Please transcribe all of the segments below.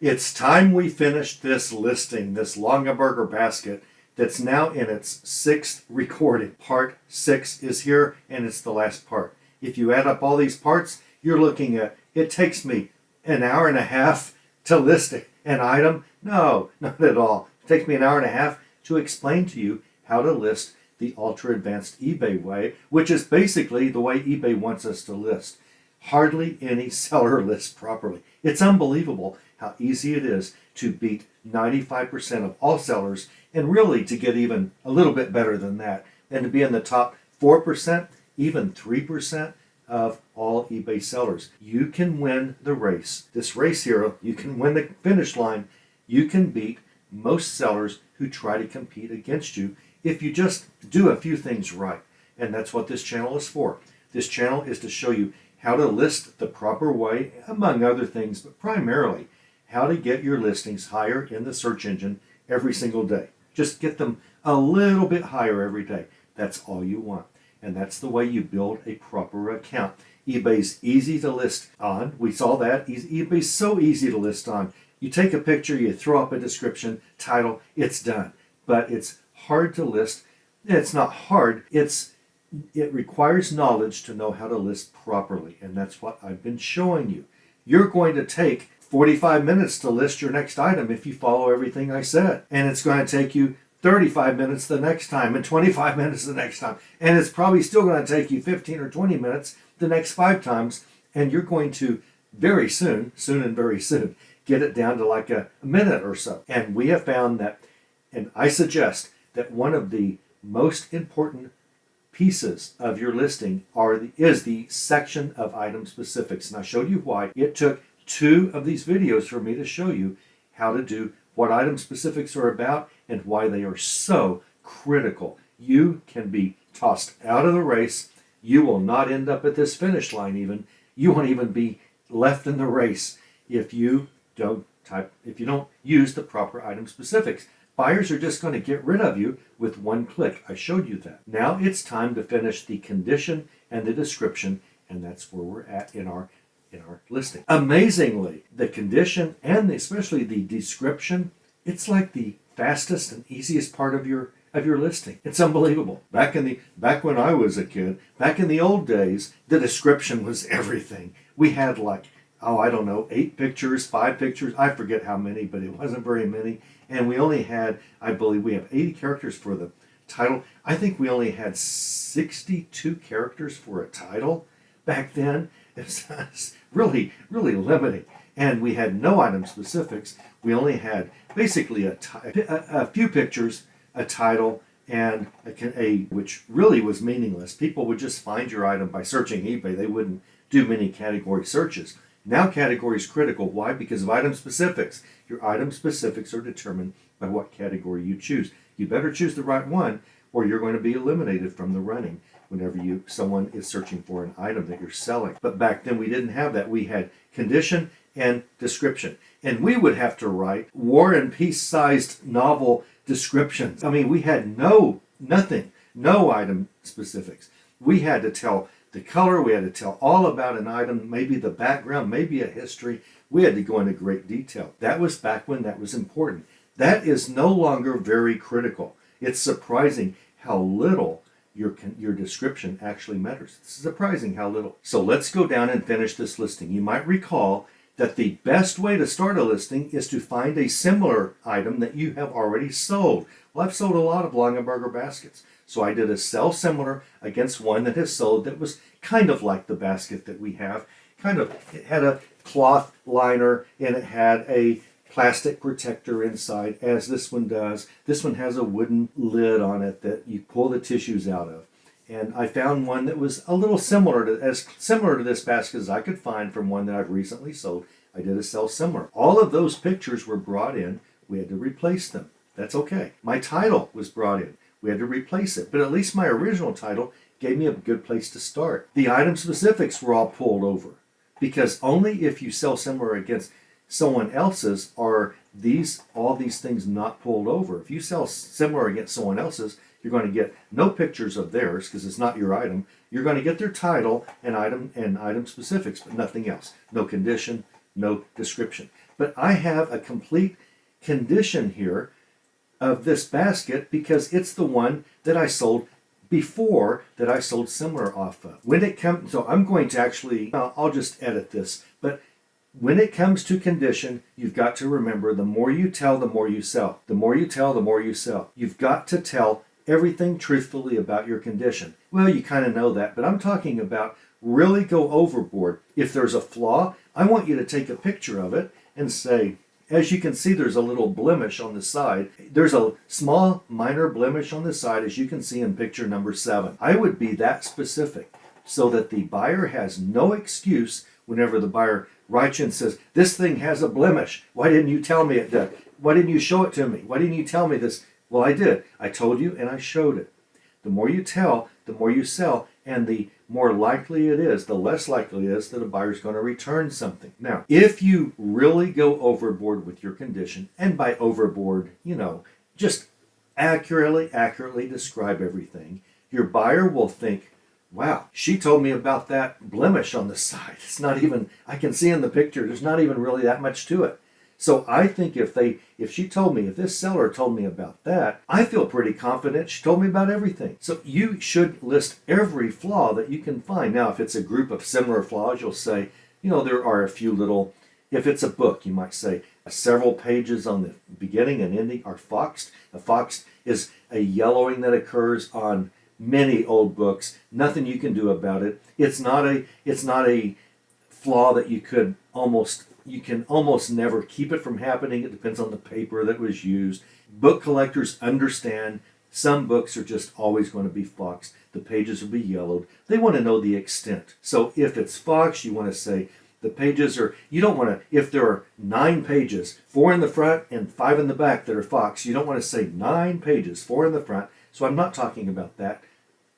It's time we finished this listing, this Longaberger basket that's now in its 6th recording. Part 6 is here, and it's the last part. If you add up all these parts, you're looking at, it takes me an hour and a half to list an item. No, not at all. It takes me an hour and a half to explain to you how to list the ultra advanced eBay way, which is basically the way eBay wants us to list. Hardly any seller lists properly. It's unbelievable how easy it is to beat 95% of all sellers, and really to get even a little bit better than that, and to be in the top 4%, even 3% of all eBay sellers. You can win the race. This race here, you can win the finish line. You can beat most sellers who try to compete against you if you just do a few things right. And that's what this channel is for. This channel is to show you how to list the proper way, among other things, but primarily how to get your listings higher in the search engine every single day. Just get them a little bit higher every day. That's all you want. And that's the way you build a proper account. eBay's easy to list on. We saw that. eBay's so easy to list on. You take a picture, you throw up a description, title, it's done. But it's hard to list. It's not hard. It requires knowledge to know how to list properly. And that's what I've been showing you. You're going to take 45 minutes to list your next item if you follow everything I said. And it's going to take you 35 minutes the next time and 25 minutes the next time. And it's probably still going to take you 15 or 20 minutes the next 5 times. And you're going to very soon and very soon, get it down to like a minute or so. And we have found that, and I suggest that one of the most important pieces of your listing is the section of item specifics. And I showed you why. It took 2 of these videos for me to show you how to do what item specifics are about and why they are so critical. You can be tossed out of the race. You will not end up at this finish line even. You won't even be left in the race if you don't use the proper item specifics. Buyers are just going to get rid of you with one click. I showed you that. Now it's time to finish the condition and the description, and that's where we're at in our listing. Amazingly, the condition and especially the description, it's like the fastest and easiest part of your listing. It's unbelievable. Back when I was a kid, back in the old days, the description was everything. We had like, 8 pictures, 5 pictures. I forget how many, but it wasn't very many. And we only had, I believe we have 80 characters for the title. I think we only had 62 characters for a title back then. It's really, really limiting. And we had no item specifics. We only had basically a few pictures, a title, and which really was meaningless. People would just find your item by searching eBay. They wouldn't do many category searches. Now category is critical. Why? Because of item specifics. Your item specifics are determined by what category you choose. You better choose the right one, or you're going to be eliminated from the running whenever someone is searching for an item that you're selling. But back then we didn't have that. We had condition and description. And we would have to write War and Peace sized novel descriptions. I mean, we had nothing, no item specifics. We had to tell the color, we had to tell all about an item, maybe the background, maybe a history. We had to go into great detail. That was back when that was important. That is no longer very critical. It's surprising how little your description actually matters. It's surprising how little. So let's go down and finish this listing. You might recall that the best way to start a listing is to find a similar item that you have already sold. Well, I've sold a lot of Longaberger baskets. So I did a sell similar against one that has sold that was kind of like the basket that we have. It had a cloth liner and it had a plastic protector inside, as this one does. This one has a wooden lid on it that you pull the tissues out of. And I found one that was a little similar to this basket as I could find from one that I've recently sold. I did a sell similar. All of those pictures were brought in. We had to replace them. That's okay. My title was brought in. We had to replace it, but at least my original title gave me a good place to start. The item specifics were all pulled over, because only if you sell similar against someone else's are all these things not pulled over. If you sell similar against someone else's, you're going to get no pictures of theirs because it's not your item. You're going to get their title and item specifics, but nothing else. No condition, no description. But I have a complete condition here of this basket because it's the one that I sold before that I sold similar off of. When it comes, so I'm going to actually, I'll just edit this, but when it comes to condition, you've got to remember the more you tell, the more you sell. The more you tell, the more you sell. You've got to tell everything truthfully about your condition. Well, you kind of know that, but I'm talking about really go overboard. If there's a flaw, I want you to take a picture of it and say, as you can see, there's a little blemish on the side. There's a small minor blemish on the side, as you can see in picture number 7. I would be that specific so that the buyer has no excuse whenever the buyer writes you and says, this thing has a blemish. Why didn't you tell me it did? Why didn't you show it to me? Why didn't you tell me this? Well, I did. I told you and I showed it. The more you tell, the more you sell, and the more likely it is, the less likely it is that a buyer's going to return something. Now, if you really go overboard with your condition, and by overboard, just accurately describe everything, your buyer will think, wow, she told me about that blemish on the side. It's not even, I can see in the picture, there's not even really that much to it. So I think if this seller told me about that, I feel pretty confident she told me about everything. So you should list every flaw that you can find. Now, if it's a group of similar flaws, you'll say, there are a few little, if it's a book, you might say several pages on the beginning and ending are foxed. A fox is a yellowing that occurs on many old books. Nothing you can do about it. It's not a flaw that you can almost never keep it from happening. It depends on the paper that was used. Book collectors understand some books are just always going to be foxed. The pages will be yellowed. They want to know the extent. So if it's foxed, you want to say the pages are, you don't want to, if there are 9 pages, 4 in the front and 5 in the back that are foxed, you don't want to say 9 pages, 4 in the front. So I'm not talking about that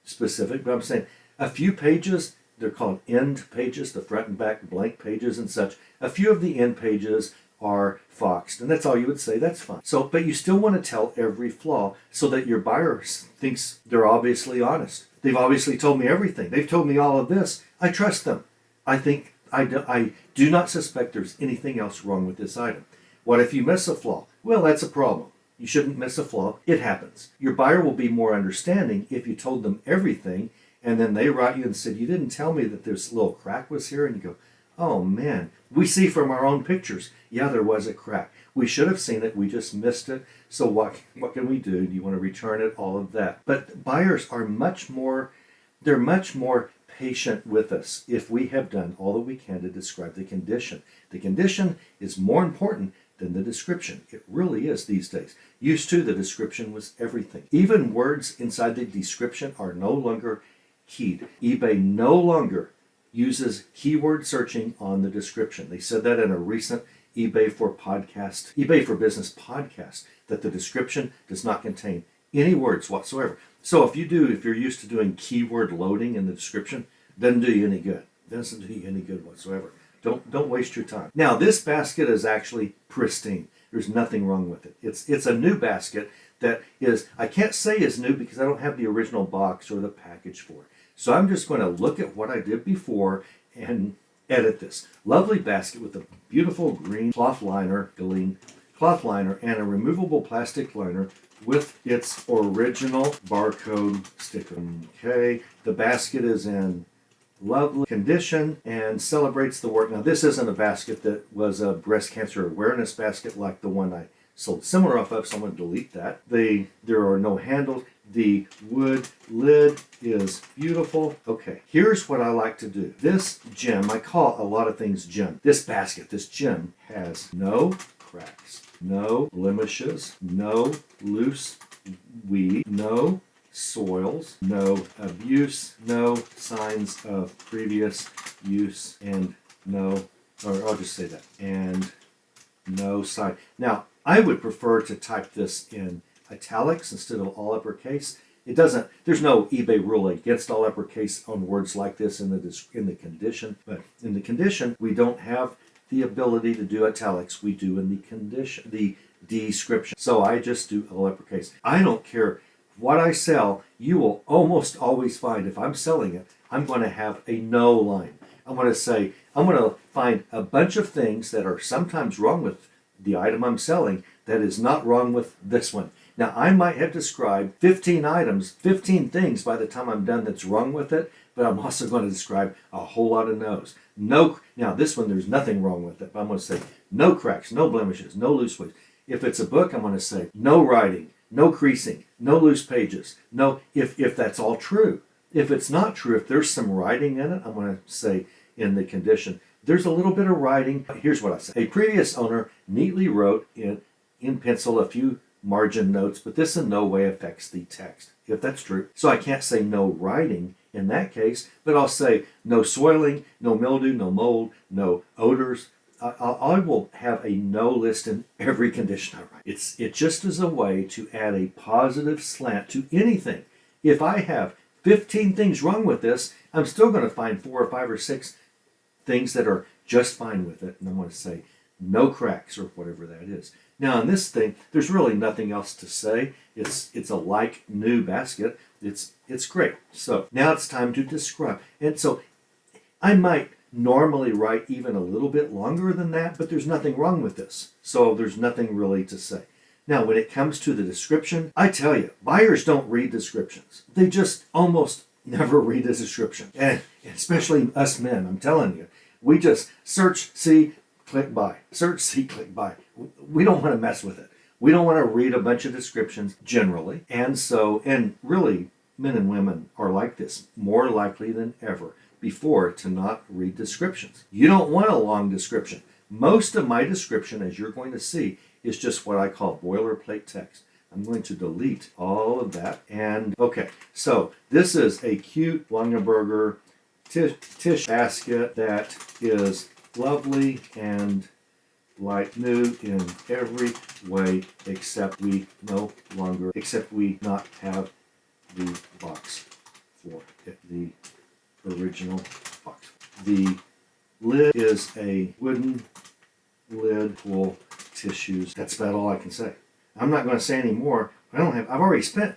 specific, but I'm saying a few pages, they're called end pages, the front and back blank pages and such. A few of the end pages are foxed, and that's all you would say, that's fine. So, but you still want to tell every flaw so that your buyer thinks they're obviously honest. They've obviously told me everything. They've told me all of this. I trust them. I do not suspect there's anything else wrong with this item. What if you miss a flaw? Well, that's a problem. You shouldn't miss a flaw. It happens. Your buyer will be more understanding if you told them everything, and then they write you and said, you didn't tell me that this little crack was here, and you go, oh man, we see from our own pictures, yeah, there was a crack. We should have seen it, we just missed it, so what can we do? Do you want to return it? All of that. But buyers are much more patient with us if we have done all that we can to describe the condition. The condition is more important than the description. It really is these days. Used to, the description was everything. Even words inside the description are no longer keyed. eBay no longer uses keyword searching on the description. They said that in a recent eBay for Business podcast, that the description does not contain any words whatsoever. So if you're used to doing keyword loading in the description, it doesn't do you any good. It doesn't do you any good whatsoever. Don't waste your time. Now, this basket is actually pristine. There's nothing wrong with it. It's a new basket that is, I can't say is new because I don't have the original box or the package for it. So I'm just going to look at what I did before and edit this. Lovely basket with a beautiful green cloth liner and a removable plastic liner with its original barcode sticker. Okay, the basket is in lovely condition and celebrates the work. Now, this isn't a basket that was a breast cancer awareness basket like the one I sold similar off of, so I'm going to delete that. There are no handles. The wood lid is beautiful. Okay, here's what I like to do. This gem, I call a lot of things gem. This basket, this gem, has no cracks, no blemishes, no loose weed, no soils, no abuse, no signs of previous use, and I'll just say that, and no sign. Now, I would prefer to type this in italics instead of all uppercase. There's no eBay rule against all uppercase on words like this in the condition, but in the condition, we don't have the ability to do italics. We do in the condition, the description. So I just do all uppercase. I don't care what I sell, you will almost always find, if I'm selling it, I'm going to have a no line. I'm going to say, I'm going to find a bunch of things that are sometimes wrong with the item I'm selling that is not wrong with this one. Now, I might have described 15 items, 15 things by the time I'm done that's wrong with it, but I'm also going to describe a whole lot of no's. No, now this one, there's nothing wrong with it, but I'm going to say no cracks, no blemishes, no loose ways. If it's a book, I'm going to say no writing, no creasing, no loose pages. No, if that's all true. If it's not true, if there's some writing in it, I'm going to say in the condition, there's a little bit of writing. Here's what I say. A previous owner neatly wrote in pencil a few margin notes, but this in no way affects the text, if that's true. So I can't say no writing in that case, but I'll say no soiling, no mildew, no mold, no odors. I will have a no list in every condition I write. It just is a way to add a positive slant to anything. If I have 15 things wrong with this, I'm still going to find 4 or 5 or 6 things that are just fine with it. And I'm going to say no cracks or whatever that is. Now in this thing, there's really nothing else to say. It's a like new basket. It's great. So now it's time to describe. And so I might normally write even a little bit longer than that, but there's nothing wrong with this. So there's nothing really to say. Now, when it comes to the description, I tell you, buyers don't read descriptions. They just almost never read a description. And especially us men, I'm telling you. We just search, see, click buy. Search, see, click buy. We don't want to mess with it. We don't want to read a bunch of descriptions generally. And really, men and women are like this, more likely than ever before to not read descriptions. You don't want a long description. Most of my description, as you're going to see, is just what I call boilerplate text. I'm going to delete all of that. And okay, so this is a cute Longaberger tish basket that is lovely and like new in every way, except we not have the box for it, the original box. The lid is a wooden lid full tissues. That's about all I can say. I'm not going to say any more. I've already spent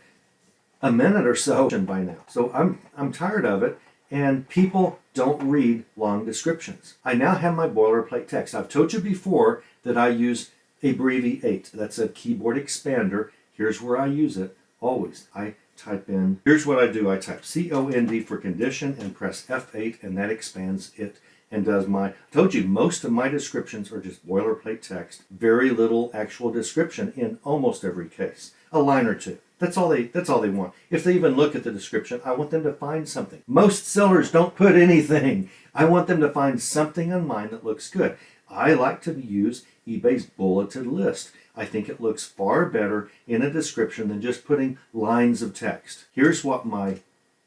a minute or so by now. So I'm tired of it, and people don't read long descriptions. I now have my boilerplate text. I've told you before that I use abbreviate. That's a keyboard expander. Here's where I use it always. I type in, here's what I do. I type COND for condition and press F8, and that expands it and does I told you most of my descriptions are just boilerplate text. Very little actual description in almost every case. A line or two. That's all they want. If they even look at the description, I want them to find something. Most sellers don't put anything. I want them to find something on mine that looks good. I like to use eBay's bulleted list. I think it looks far better in a description than just putting lines of text. Here's what my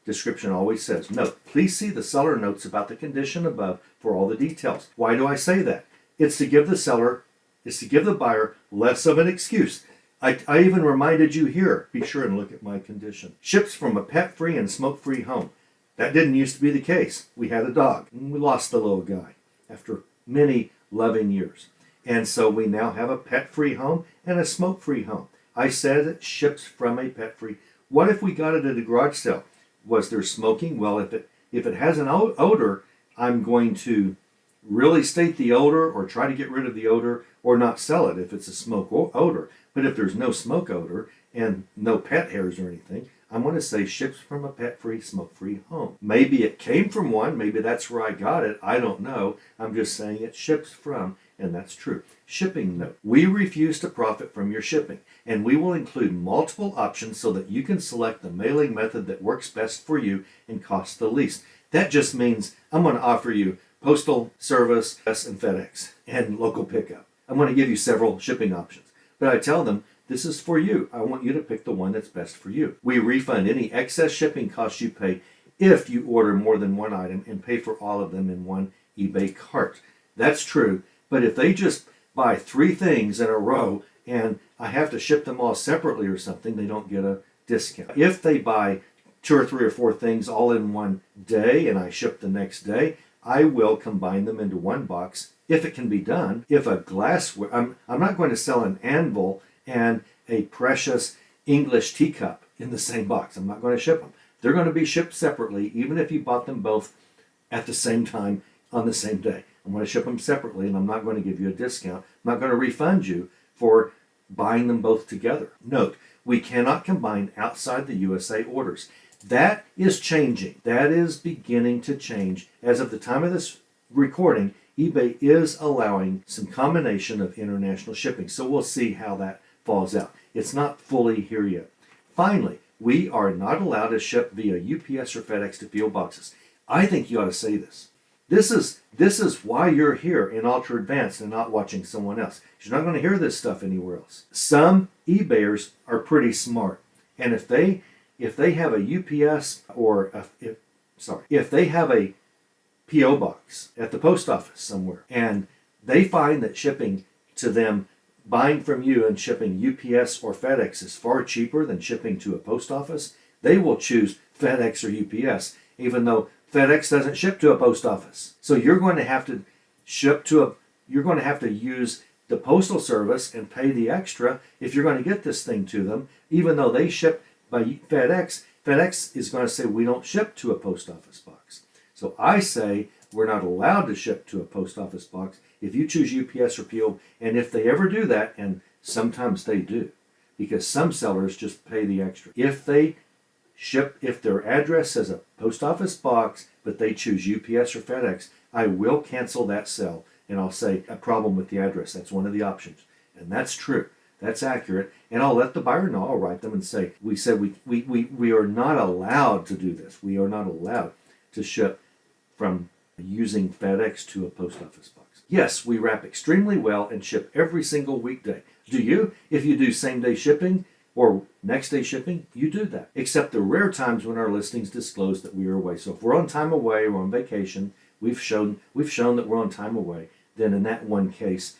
description always says. Note, please see the seller notes about the condition above for all the details. Why do I say that? It's to give the buyer less of an excuse. I even reminded you here, be sure and look at my condition. Ships from a pet-free and smoke-free home. That didn't used to be the case. We had a dog, and we lost the little guy after many loving years. And so we now have a pet-free home and a smoke-free home. I said it ships from a pet-free. What if we got it at a garage sale? Was there smoking? Well, if it has an odor, I'm going to really state the odor or try to get rid of the odor or not sell it if it's a smoke odor. But if there's no smoke odor and no pet hairs or anything, I'm going to say ships from a pet-free, smoke-free home. Maybe it came from one. Maybe that's where I got it. I don't know. I'm just saying it ships from, and that's true. Shipping note. We refuse to profit from your shipping, and we will include multiple options so that you can select the mailing method that works best for you and costs the least. That just means I'm going to offer you postal service, and FedEx, and local pickup. I'm going to give you several shipping options. But I tell them, this is for you. I want you to pick the one that's best for you. We refund any excess shipping costs you pay if you order more than one item and pay for all of them in one eBay cart. That's true. But if they just buy 3 things in a row and I have to ship them all separately or something, they don't get a discount. If they buy 2 or 3 or 4 things all in one day and I ship the next day, I will combine them into one box if it can be done. If a glassware, I'm not going to sell an anvil and a precious English teacup in the same box. I'm not going to ship them. They're going to be shipped separately, even if you bought them both at the same time on the same day. I'm going to ship them separately, and I'm not going to give you a discount. I'm not going to refund you for buying them both together. Note, we cannot combine outside the USA orders. That is changing. That is beginning to change. As of the time of this recording, eBay is allowing some combination of international shipping. So we'll see how that falls out. It's not fully here yet. Finally, we are not allowed to ship via UPS or FedEx to P.O. boxes. I think you ought to say this. This is why you're here in Ultra Advanced and not watching someone else. You're not going to hear this stuff anywhere else. Some eBayers are pretty smart, and if they have a UPS or if they have a P.O. box at the post office somewhere, and they find that shipping to them, buying from you and shipping UPS or FedEx is far cheaper than shipping to a post office, they will choose FedEx or UPS, even though FedEx doesn't ship to a post office. So you're going to have to you're going to have to use the postal service and pay the extra if you're going to get this thing to them, even though they ship by FedEx. FedEx is going to say we don't ship to a post office box. So I say we're not allowed to ship to a post office box if you choose UPS or PO. And if they ever do that, and sometimes they do, because some sellers just pay the extra. If their address says a post office box, but they choose UPS or FedEx, I will cancel that sell, and I'll say a problem with the address. That's one of the options. And that's true. That's accurate. And I'll let the buyer know. I'll write them and say, we are not allowed to do this. We are not allowed to ship from using FedEx to a post office box. Yes, we wrap extremely well and ship every single weekday. Do you? If you do same day shipping or next day shipping, you do that. Except the rare times when our listings disclose that we are away. So if we're on time away, we're on vacation, we've shown that we're on time away, then in that one case,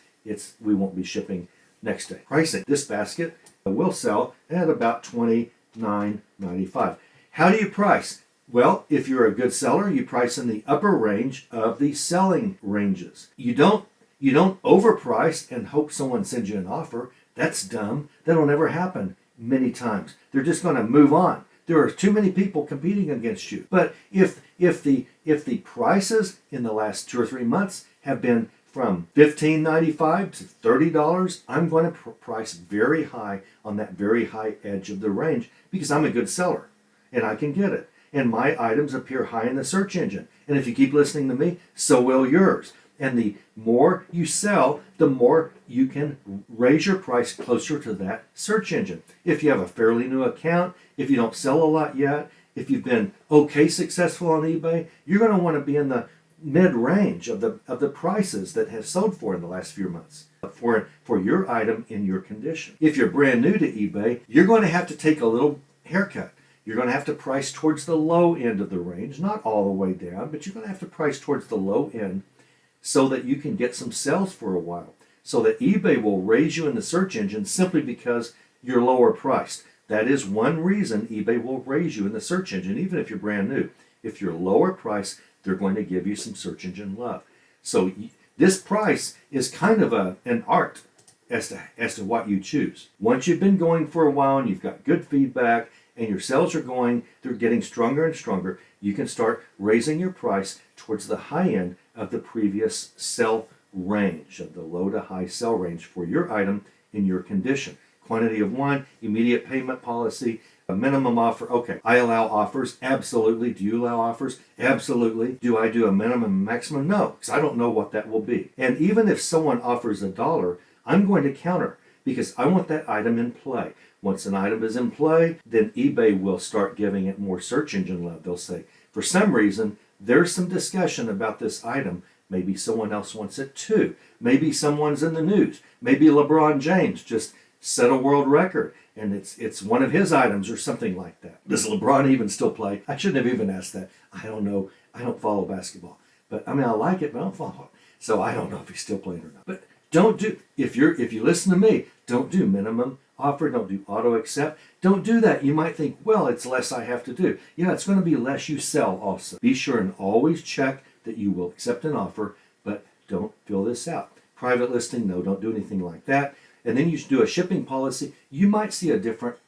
we won't be shipping next day. Pricing. This basket will sell at about $29.95. How do you price? Well, if you're a good seller, you price in the upper range of the selling ranges. You don't overprice and hope someone sends you an offer. That's dumb. That'll never happen many times. They're just going to move on. There are too many people competing against you. But if the prices in the last 2 or 3 months have been from $15.95 to $30, I'm going to price very high on that very high edge of the range because I'm a good seller and I can get it. And my items appear high in the search engine. And if you keep listening to me, so will yours. And the more you sell, the more you can raise your price closer to that search engine. If you have a fairly new account, if you don't sell a lot yet, if you've been okay successful on eBay, you're going to want to be in the mid-range of the prices that have sold for in the last few months for your item in your condition. If you're brand new to eBay, you're going to have to take a little haircut. You're going to have to price towards the low end of the range, not all the way down, but you're going to have to price towards the low end so that you can get some sales for a while. So that eBay will raise you in the search engine simply because you're lower priced. That is one reason eBay will raise you in the search engine, even if you're brand new. If you're lower priced, they're going to give you some search engine love. So this price is kind of an art as to what you choose. Once you've been going for a while and you've got good feedback and your sales are they're getting stronger and stronger, you can start raising your price towards the high end of the previous sell range, of the low to high sell range for your item in your condition. Quantity of one, immediate payment policy, a minimum offer. Okay, I allow offers. Absolutely. Do you allow offers? Absolutely. Do I do a minimum and maximum? No, because I don't know what that will be. And even if someone offers $1, I'm going to counter because I want that item in play. Once an item is in play, then eBay will start giving it more search engine love. They'll say, for some reason, there's some discussion about this item. Maybe someone else wants it too. Maybe someone's in the news. Maybe LeBron James just set a world record and it's one of his items or something like that. Does LeBron even still play? I shouldn't have even asked that. I don't know. I don't follow basketball. But I mean, I like it, but I don't follow it. So I don't know if he's still playing or not. But don't do, if you listen to me, don't do minimum offer, don't do auto accept. Don't do that. You might think, well, it's less I have to do. Yeah, it's going to be less you sell also. Be sure and always check that you will accept an offer, but don't fill this out. Private listing, no, don't do anything like that. And then you should do a shipping policy. You might see a different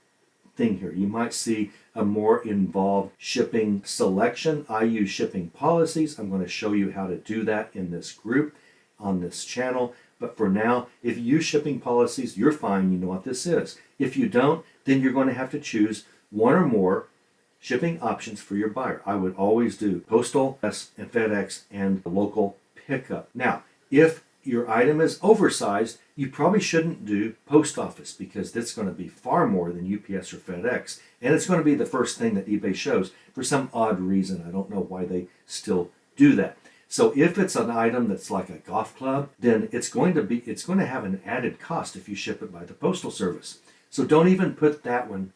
thing here. You might see a more involved shipping selection, I use shipping policies. I'm going to show you how to do that in this group on this channel. But for now, if you use shipping policies, you're fine. You know what this is. If you don't, then you're going to have to choose one or more shipping options for your buyer. I would always do postal, and FedEx, and local pickup. Now, if your item is oversized, you probably shouldn't do post office because that's going to be far more than UPS or FedEx. And it's going to be the first thing that eBay shows for some odd reason. I don't know why they still do that. So if it's an item that's like a golf club, then it's going to have an added cost if you ship it by the postal service. So don't even put that one.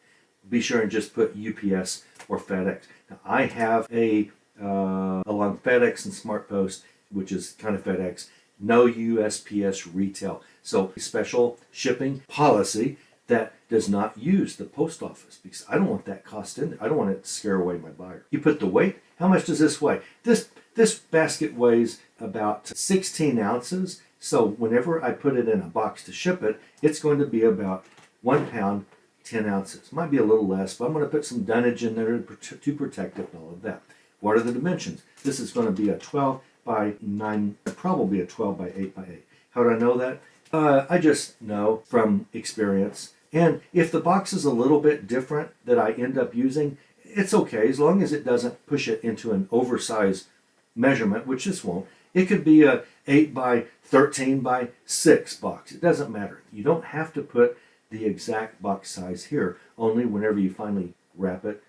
Be sure and just put UPS or FedEx. Now, I have along FedEx and SmartPost, which is kind of FedEx, no USPS retail. So a special shipping policy that does not use the post office because I don't want that cost in there. I don't want it to scare away my buyer. You put the weight. How much does this weigh? This basket weighs about 16 ounces. So whenever I put it in a box to ship it, it's going to be about 1 pound, 10 ounces. Might be a little less, but I'm going to put some dunnage in there to protect it and all of that. What are the dimensions? This is going to be a 12 by 9, probably a 12 by 8 by 8. How do I know that? I just know from experience. And if the box is a little bit different that I end up using, it's okay as long as it doesn't push it into an oversized measurement, which this won't. It could be a 8 by 13 by 6 box. It doesn't matter. You don't have to put the exact box size here, only whenever you finally wrap it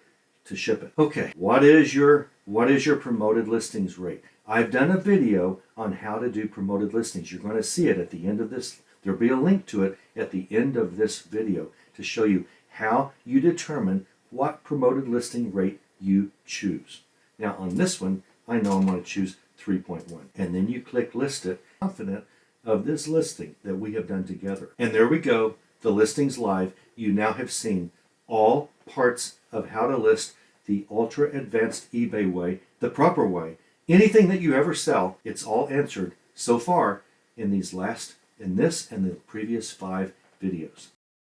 to ship it. Okay, what is your promoted listings rate? I've done a video on how to do promoted listings. You're going to see it at the end of this. There'll be a link to it at the end of this video to show you how you determine what promoted listing rate you choose. Now on this one, I know I'm going to choose 3.1. And then you click list it, confident of this listing that we have done together. And there we go. The listing's live. You now have seen all parts of how to list the ultra advanced eBay way, the proper way. Anything that you ever sell, it's all answered so far in this and the previous 5 videos.